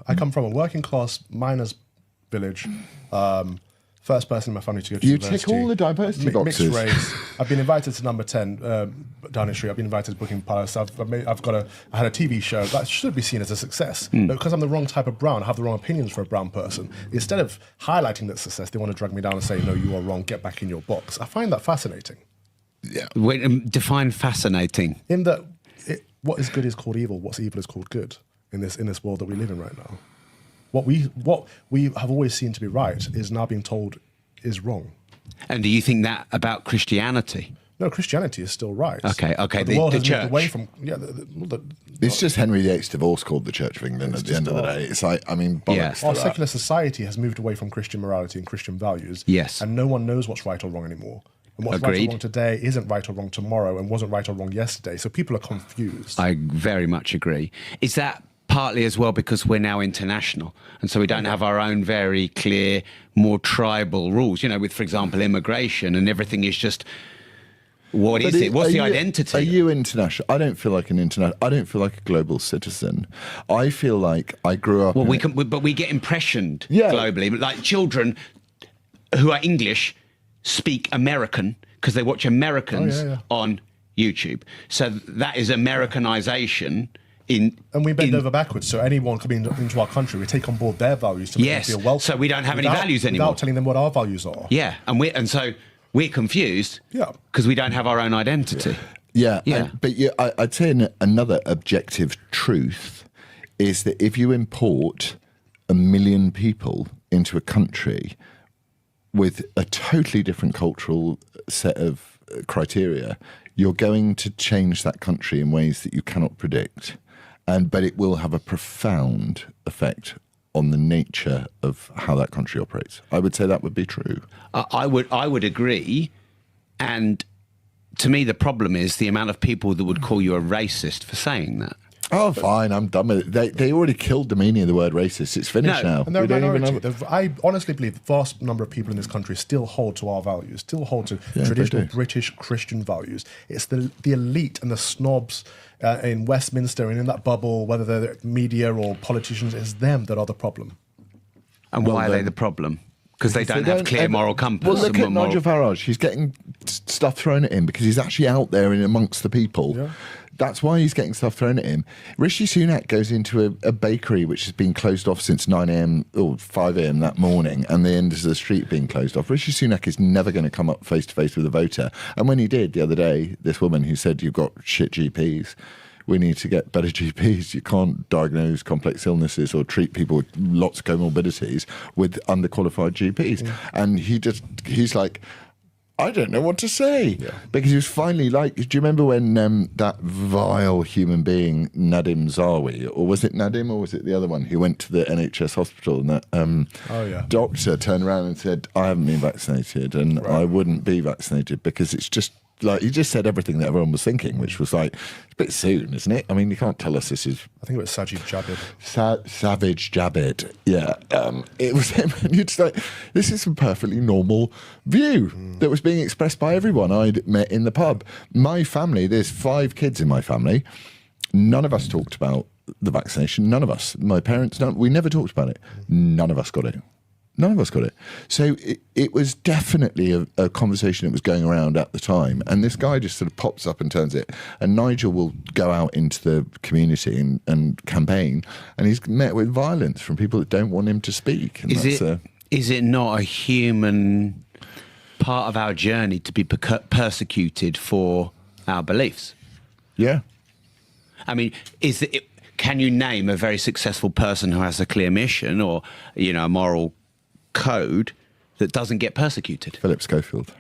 I come from a working class miners village. First person in my family to go to You university. tick all the diversity boxes. Mixed race. I've been invited to number 10 Downing Street. I've been invited to Booking Palace. I had a TV show that should be seen as a success. But because I'm the wrong type of brown, I have the wrong opinions for a brown person. Instead of highlighting that success, they want to drag me down and say, no, you are wrong, get back in your box. I find that fascinating. Yeah. Wait, define fascinating. In that, what is good is called evil. What's evil is called good in this world that we live in right now. What we have always seen to be right is now being told is wrong. And do you think that about Christianity? No, Christianity is still right. Okay. But the world has church. moved away from It's just Henry VIII's divorce called the Church of England at the end of the day. It's like, I mean, bollocks Our to secular society has moved away from Christian morality and Christian values. Yes. And no one knows what's right or wrong anymore. And what's right Agreed. or wrong today isn't right or wrong tomorrow and wasn't right or wrong yesterday. So people are confused. I very much agree. Is that partly as well because we're now international and so we don't have our own very clear, more tribal rules, with, for example, immigration and everything is just, what is it? What's the identity? Are you international? I don't feel like I don't feel like a global citizen. I feel like I grew up... Well, but we get impressioned Yeah. globally. Like children who are English speak American because they watch Americans on YouTube. So that is Americanization. And we bend over backwards. So anyone coming into our country, we take on board their values to make them feel welcome. So we don't have any values anymore. Without telling them what our values are. Yeah, and so we're confused because we don't have our own identity. Yeah. Yeah. I'd say another objective truth is that if you import 1 million people into a country with a totally different cultural set of criteria, you're going to change that country in ways that you cannot predict. But it will have a profound effect on the nature of how that country operates. I would say that would be true. I would agree. And to me, the problem is the amount of people that would call you a racist for saying that. Oh, fine, I'm done with it. They already killed the meaning of the word racist. It's finished now. And they're a minority. I honestly believe the vast number of people in this country still hold to our values, still hold to traditional British Christian values. It's the elite and the snobs in Westminster and in that bubble, whether they're media or politicians, it's them that are the problem. And why are they the problem? Because they don't have clear moral compass. Well, look at Nigel Farage. He's getting stuff thrown at him because he's actually out there and amongst the people. Yeah. That's why he's getting stuff thrown at him. Rishi Sunak goes into a bakery which has been closed off since 9 a.m. or 5 a.m. that morning, and the end of the street being closed off. Rishi Sunak is never going to come up face to face with a voter. And when he did the other day, this woman who said, "You've got shit GPs. We need to get better GPs. You can't diagnose complex illnesses or treat people with lots of comorbidities with underqualified GPs." Yeah. And he's like, I don't know what to say. Yeah. Because he was finally like, do you remember when that vile human being, Nadim Zawi, or was it Nadim or was it the other one, who went to the NHS hospital and that doctor turned around and said, I haven't been vaccinated and I wouldn't be vaccinated because it's just, like, he just said everything that everyone was thinking, which was like, it's a bit soon, isn't it? I mean, you can't tell us this is... I think it was Sajid Javid. Savage Javid, yeah. It was him, and you'd just like, this is a perfectly normal view that was being expressed by everyone I'd met in the pub. My family, there's 5 kids in my family. None of us talked about the vaccination. None of us. My parents, we never talked about it. None of us got it. None of us got it. So it was definitely a conversation that was going around at the time. And this guy just sort of pops up and turns it. And Nigel will go out into the community and campaign. And he's met with violence from people that don't want him to speak. And is it not a human part of our journey to be persecuted for our beliefs? Yeah. I mean, can you name a very successful person who has a clear mission or, a moral code that doesn't get persecuted? Philip Schofield.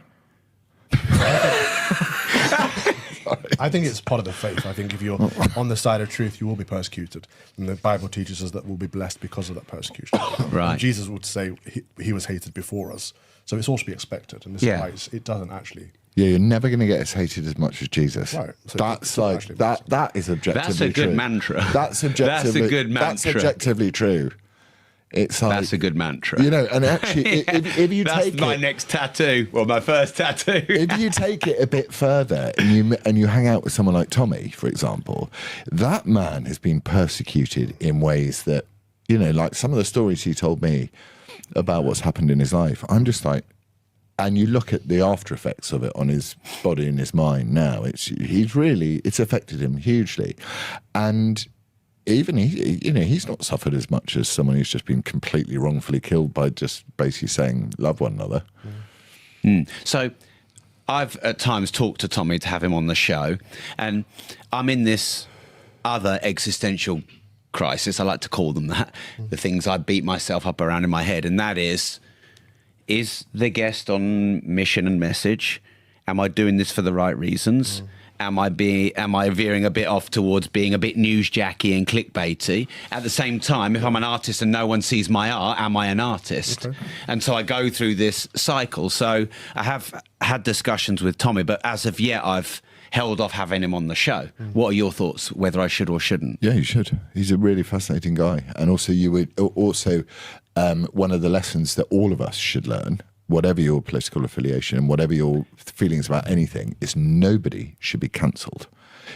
I think it's part of the faith. I think if you're on the side of truth, you will be persecuted. And the Bible teaches us that we'll be blessed because of that persecution. Right. And Jesus would say he was hated before us. So it's also to be expected. And this is why it doesn't actually... Yeah, you're never going to get us hated as much as Jesus. Right. So that's like that is objectively true. That's a good mantra. That's objectively true. It's like, that's a good mantra. And actually, if you that's take my next tattoo, or my first tattoo. If you take it a bit further and you hang out with someone like Tommy, for example, that man has been persecuted in ways that You know, like some of the stories he told me about what's happened in his life, I'm just like, and you look at the after effects of it on his body and his mind now, it's affected him hugely. And even he's not suffered as much as someone who's just been completely wrongfully killed by just basically saying love one another. So I've at times talked to Tommy to have him on the show, and I'm in this other existential crisis, I like to call them that, the things I beat myself up around in my head, and that is the guest on mission and message? Am I doing this for the right reasons? Am I veering a bit off towards being a bit newsjacky and clickbaity? At the same time, if I'm an artist and no one sees my art, am I an artist? Okay. And so I go through this cycle. So I have had discussions with Tommy, but as of yet, I've held off having him on the show. What are your thoughts, whether I should or shouldn't? Yeah, you should. He's a really fascinating guy. And also, one of the lessons that all of us should learn, whatever your political affiliation and whatever your feelings about anything, is nobody should be cancelled.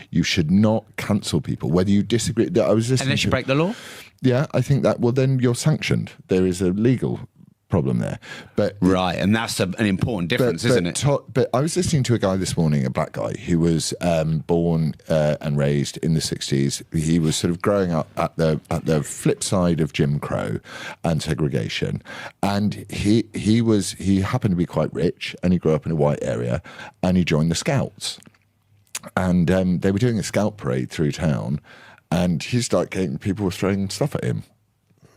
You should not cancel people, whether you disagree. Unless you break the law? Yeah, I think that, well, then you're sanctioned. There is a legal problem there. But right, and that's an important difference, isn't it? But I was listening to a guy this morning, a black guy, who was born and raised in the 60s. He was sort of growing up at the flip side of Jim Crow and segregation. And he happened to be quite rich, and he grew up in a white area, and he joined the Scouts. And they were doing a Scout parade through town, and he started getting, people were throwing stuff at him.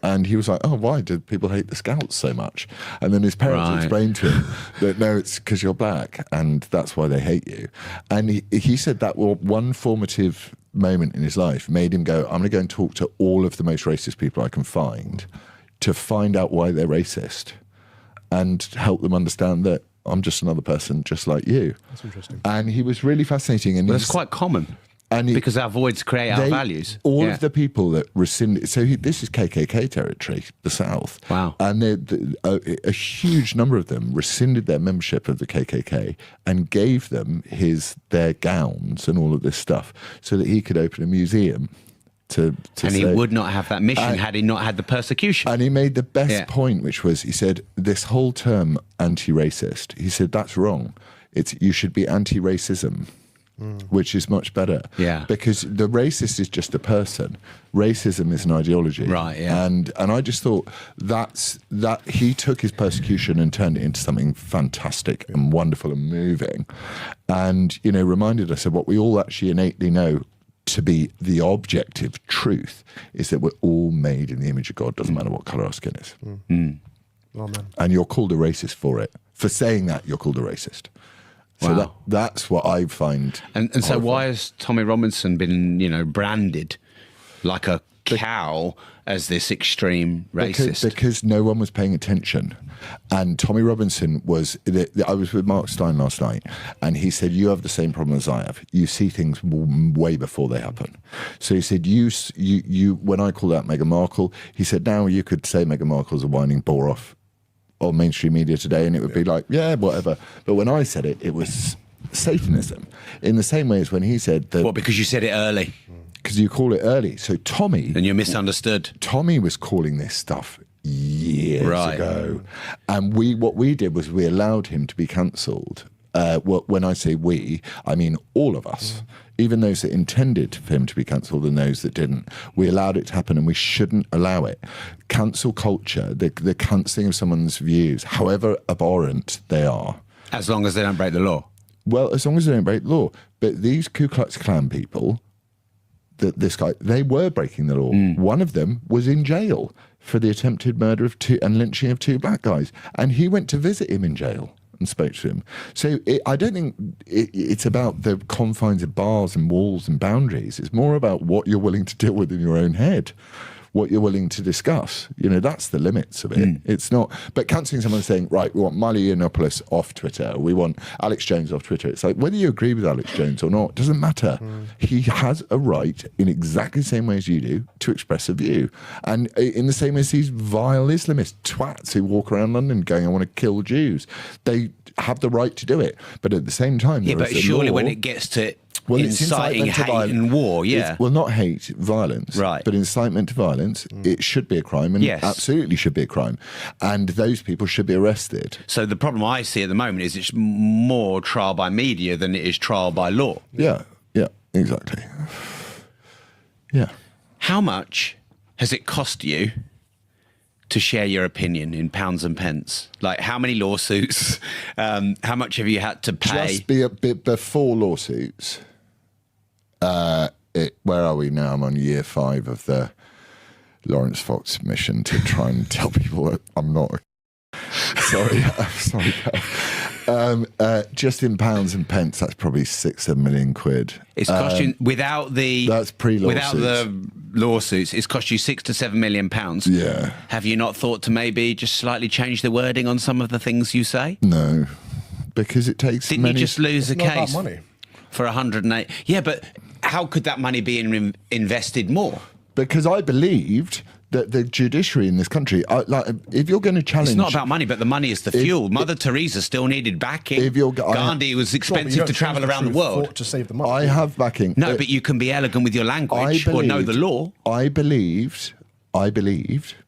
And he was like, oh, why did people hate the Scouts so much? And then his parents explained to him that, no, it's because you're black and that's why they hate you. And he said that one formative moment in his life made him go, I'm going to go and talk to all of the most racist people I can find to find out why they're racist and help them understand that I'm just another person just like you. That's interesting. And he was really fascinating. And that's quite common. Because our voids create our values. All of the people that rescinded... So this is KKK territory, the South. Wow. And a huge number of them rescinded their membership of the KKK and gave them their gowns and all of this stuff so that he could open a museum. He would not have that mission had he not had the persecution. And he made the best point, which was, he said, this whole term anti-racist, he said, that's wrong. You should be anti-racism. Which is much better. Yeah. Because the racist is just a person. Racism is an ideology. Right, yeah. And I just thought that he took his persecution and turned it into something fantastic and wonderful and moving. And, reminded us of what we all actually innately know to be the objective truth, is that we're all made in the image of God, doesn't matter what colour our skin is. Amen. And you're called a racist for it. For saying that, you're called a racist. So that's what I find. And so why has Tommy Robinson been, branded like a cow as this extreme racist? Because no one was paying attention. And Tommy Robinson was... I was with Mark Stein last night, and he said, you have the same problem as I have. You see things way before they happen. So he said, you when I called out Meghan Markle, he said, now you could say Meghan Markle's a whining bore-off on mainstream media today, and it would be like, yeah, whatever. But when I said it, it was Satanism. In the same way as when he said that... What, because you said it early? Because you call it early. So Tommy... And you're misunderstood. Tommy was calling this stuff years ago. And what we did was we allowed him to be cancelled. When I say we, I mean all of us. Even those that intended for him to be cancelled and those that didn't. We allowed it to happen, and we shouldn't allow it. Cancel culture, the cancelling of someone's views, however abhorrent they are. As long as they don't break the law. Well, as long as they don't break the law. But these Ku Klux Klan people, this guy, they were breaking the law. One of them was in jail for the attempted murder of and lynching of 2 black guys. And he went to visit him in jail and spoke to him. So I don't think it's about the confines of bars and walls and boundaries. It's more about what you're willing to deal with in your own head, what you're willing to discuss. That's the limits of it. It's not... But cancelling someone saying, right, we want Milo Yiannopoulos off Twitter, we want Alex Jones off Twitter. It's like, whether you agree with Alex Jones or not, doesn't matter. He has a right, in exactly the same way as you do, to express a view. And in the same way as these vile Islamist twats who walk around London going, I want to kill Jews. have the right to do it. But at the same time, Yeah, there but is a surely law, when it gets to it's inciting incitement to hate violence. and war, yeah. Well, not hate, violence. Right. But incitement to violence, it should be a crime, and Yes. absolutely should be a crime. And those people should be arrested. So the problem I see at the moment is it's more trial by media than it is trial by law. Yeah, exactly. Yeah. How much has it cost you to share your opinion in pounds and pence? Like, how many lawsuits? How much have you had to pay? Just be a bit before lawsuits. Where are we now? I'm on year 5 of the Lawrence Fox mission to try and tell people that I'm not. Sorry, just in pounds and pence, that's probably 6-7 million quid. It's cost you without the that's pre-lawsuits. Without the lawsuits, it's cost you £6 to £7 million. Yeah. Have you not thought to maybe just slightly change the wording on some of the things you say? No, because it takes. Didn't you just lose a It's not case about money. for 108? Yeah, but how could that money be invested more? Because I believed that the judiciary in this country, like, if you're going to challenge, It's not about money, but the money is the fuel. Mother Teresa still needed backing. Gandhi was expensive to travel around the world. To save the money. I have backing. No, but you can be elegant with your language or know the law. I believed,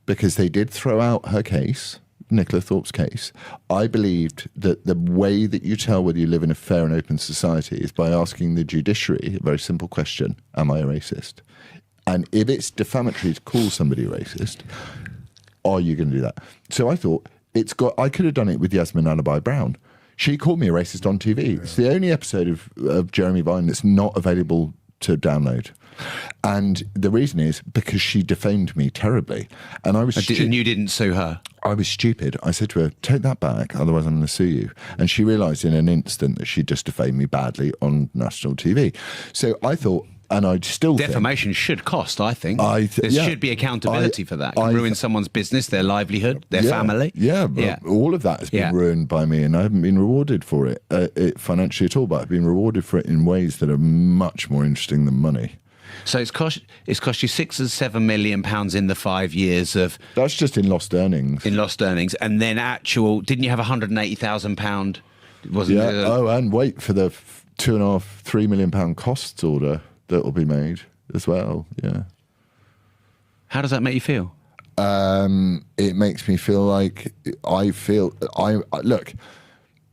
because they did throw out her case, Nicola Thorpe's case, I believed that the way that you tell whether you live in a fair and open society is by asking the judiciary a very simple question: am I a racist? And if it's defamatory to call somebody a racist, are you going to do that? So I thought, I could have done it with Yasmin Alibi Brown. She called me a racist on TV. It's the only episode of Jeremy Vine that's not available to download. And the reason is because she defamed me terribly. And I was And you didn't sue her? I was stupid. I said to her, take that back, otherwise I'm going to sue you. And she realised in an instant that she just defamed me badly on national TV. So I thought, and I still defamation should cost, I think. There should be accountability for that. Ruin someone's business, their livelihood, their family. Yeah, but all of that has been ruined by me, and I haven't been rewarded for it financially at all, but I've been rewarded for it in ways that are much more interesting than money. So it's cost you £6 or £7 million in the 5 years of... That's just in lost earnings. In lost earnings. And then didn't you have £180,000? Wasn't it? And wait for the £2.5-3 million costs order that will be made as well. Yeah. How does that make you feel? It makes me feel like look,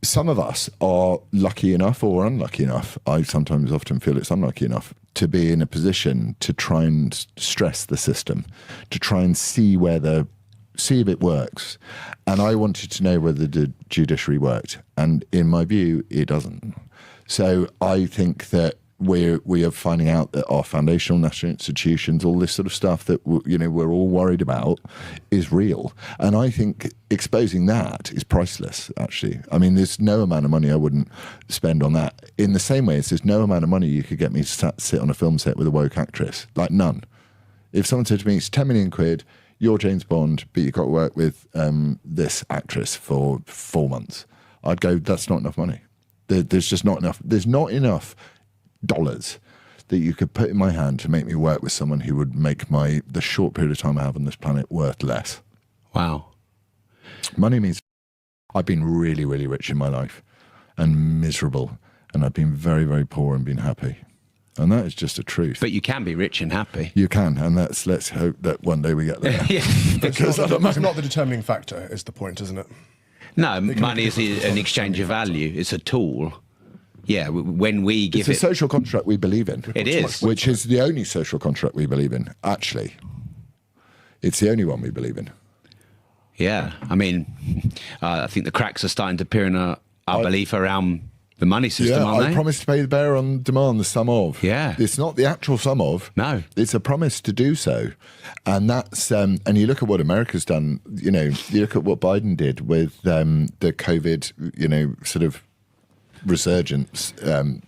some of us are lucky enough or unlucky enough. I sometimes often feel it's unlucky enough to be in a position to try and stress the system, to try and see if it works. And I wanted to know whether the judiciary worked. And in my view, it doesn't. So I think that we are finding out that our foundational national institutions, all this sort of stuff that we're all worried about, is real. And I think exposing that is priceless, actually. I mean, there's no amount of money I wouldn't spend on that. In the same way as there's no amount of money you could get me to sit on a film set with a woke actress. Like, none. If someone said to me, it's 10 million quid, you're James Bond, but you've got to work with this actress for 4 months, I'd go, that's not enough money. There's just not enough. There's not enough dollars that you could put in my hand to make me work with someone who would make the short period of time I have on this planet worth less. Wow. Money means I've been really, really rich in my life and miserable, and I've been very, very poor and been happy. And that is just a truth. But you can be rich and happy. You can, and let's hope that one day we get there. Because it's not the determining factor, is the point, isn't it? No, money is an exchange of value. It's a tool. Yeah, when we give it's a social contract we believe in. It is. Which is the only social contract we believe in, actually. It's the only one we believe in. Yeah, I mean, I think the cracks are starting to appear in our belief around the money system, aren't they? I promised to pay the bearer on demand the sum of. Yeah. It's not the actual sum of. No. It's a promise to do so. And that's, and you look at what America's done, you look at what Biden did with the COVID, sort of resurgence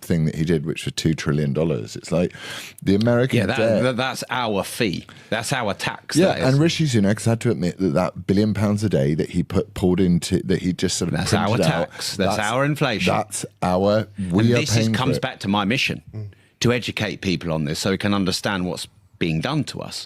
thing that he did, which was $2 trillion. It's like the American debt. That's our fee. That's our tax. Yeah, and Rishi Sunak had to admit that £1 billion a day that he poured into, that he just sort of that's our tax. That's our inflation. That's our. This comes back to my mission to educate people on this, so we can understand what's being done to us.